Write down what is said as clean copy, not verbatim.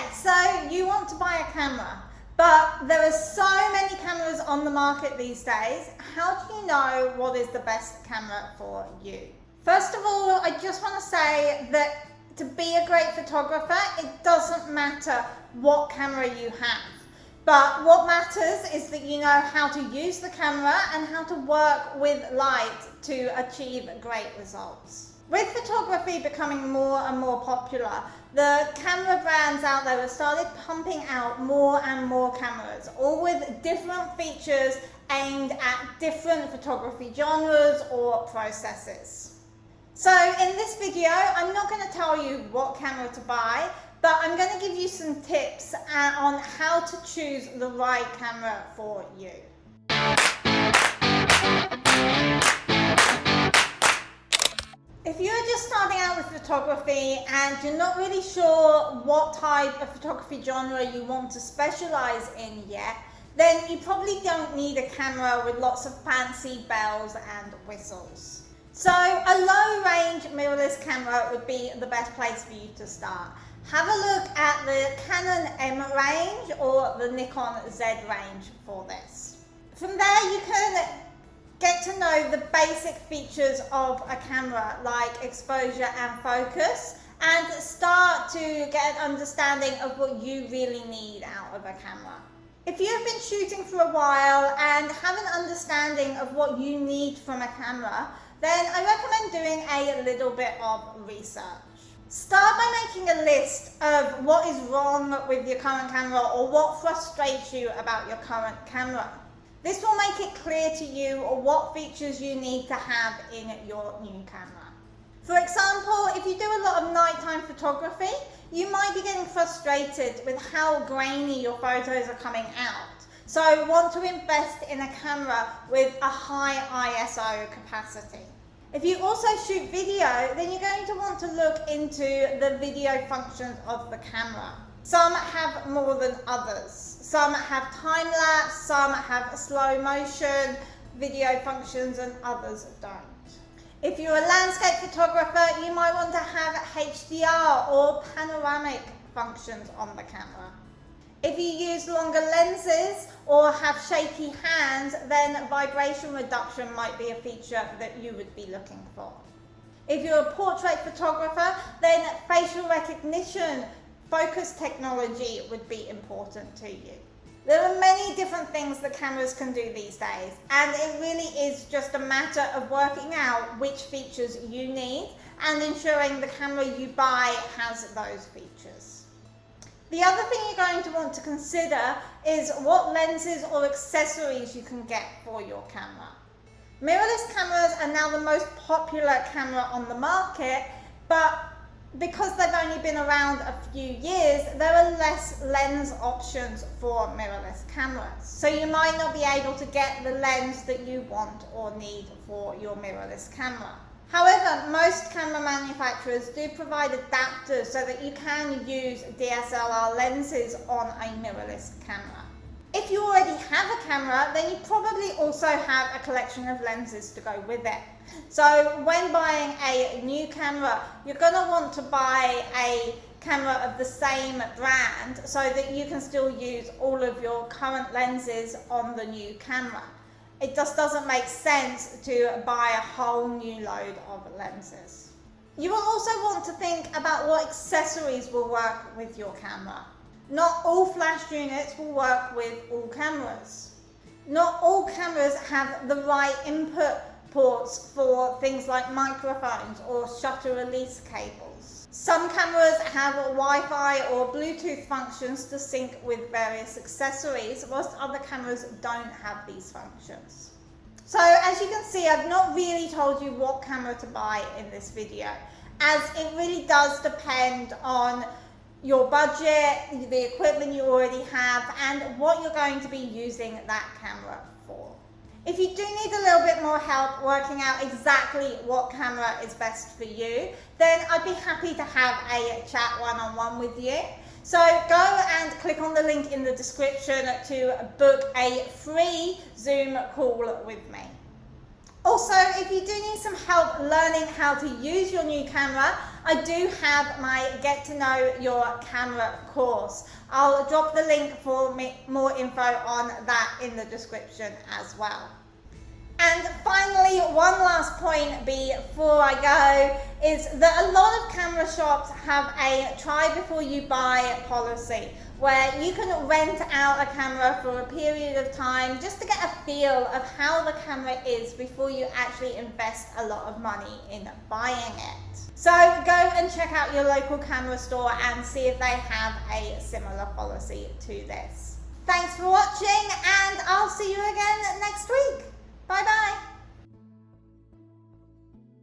Okay, so you want to buy a camera, but there are so many cameras on the market these days. How do you know what is the best camera for you? First of all, I just want to say that to be a great photographer, it doesn't matter what camera you have. But what matters is that you know how to use the camera and how to work with light to achieve great results. With photography becoming more and more popular, the camera brands out there have started pumping out more and more cameras, all with different features aimed at different photography genres or processes. So in this video, I'm not going to tell you what camera to buy, but I'm going to give you some tips on how to choose the right camera for you. If you're just starting out with photography and you're not really sure what type of photography genre you want to specialize in yet, then you probably don't need a camera with lots of fancy bells and whistles. So a low-range mirrorless camera would be the best place for you to start. Have a look at the Canon M range or the Nikon Z range for this. From there you can get to know the basic features of a camera like exposure and focus, and start to get an understanding of what you really need out of a camera. If you've been shooting for a while and have an understanding of what you need from a camera, then I recommend doing a little bit of research. Start by making a list of what is wrong with your current camera or what frustrates you about your current camera. This will make it clear to you what features you need to have in your new camera. For example, if you do a lot of nighttime photography, you might be getting frustrated with how grainy your photos are coming out. So want to invest in a camera with a high ISO capacity. If you also shoot video, then you're going to want to look into the video functions of the camera. Some have more than others. Some have time-lapse, some have slow motion video functions, and others don't. If you're a landscape photographer, you might want to have HDR or panoramic functions on the camera. If you use longer lenses or have shaky hands, then vibration reduction might be a feature that you would be looking for. If you're a portrait photographer, then facial recognition focus technology would be important to you. There are many different things that cameras can do these days, and it really is just a matter of working out which features you need and ensuring the camera you buy has those features. The other thing you're going to want to consider is what lenses or accessories you can get for your camera. Mirrorless cameras are now the most popular camera on the market, but because they've only been around a few years, there are less lens options for mirrorless cameras. So you might not be able to get the lens that you want or need for your mirrorless camera. However, most camera manufacturers do provide adapters so that you can use DSLR lenses on a mirrorless camera. If you already have a camera, then you probably also have a collection of lenses to go with it. So when buying a new camera, you're going to want to buy a camera of the same brand so that you can still use all of your current lenses on the new camera. It just doesn't make sense to buy a whole new load of lenses. You will also want to think about what accessories will work with your camera. Not all flash units will work with all cameras. Not all cameras have the right input ports for things like microphones or shutter release cables. Some cameras have Wi-Fi or Bluetooth functions to sync with various accessories, whilst other cameras don't have these functions. So as you can see, I've not really told you what camera to buy in this video, as it really does depend on your budget, the equipment you already have, and what you're going to be using that camera for. If you do need a little bit more help working out exactly what camera is best for you, then I'd be happy to have a chat one-on-one with you. So go and click on the link in the description to book a free Zoom call with me. Also, if you do need some help learning how to use your new camera, I do have my Get to Know Your Camera course. I'll drop the link for more info on that in the description as well. And finally, one last point before I go is that a lot of camera shops have a try before you buy policy, where you can rent out a camera for a period of time just to get a feel of how the camera is before you actually invest a lot of money in buying it. So go and check out your local camera store and see if they have a similar policy to this. Thanks for watching, and I'll see you again next week. Bye bye.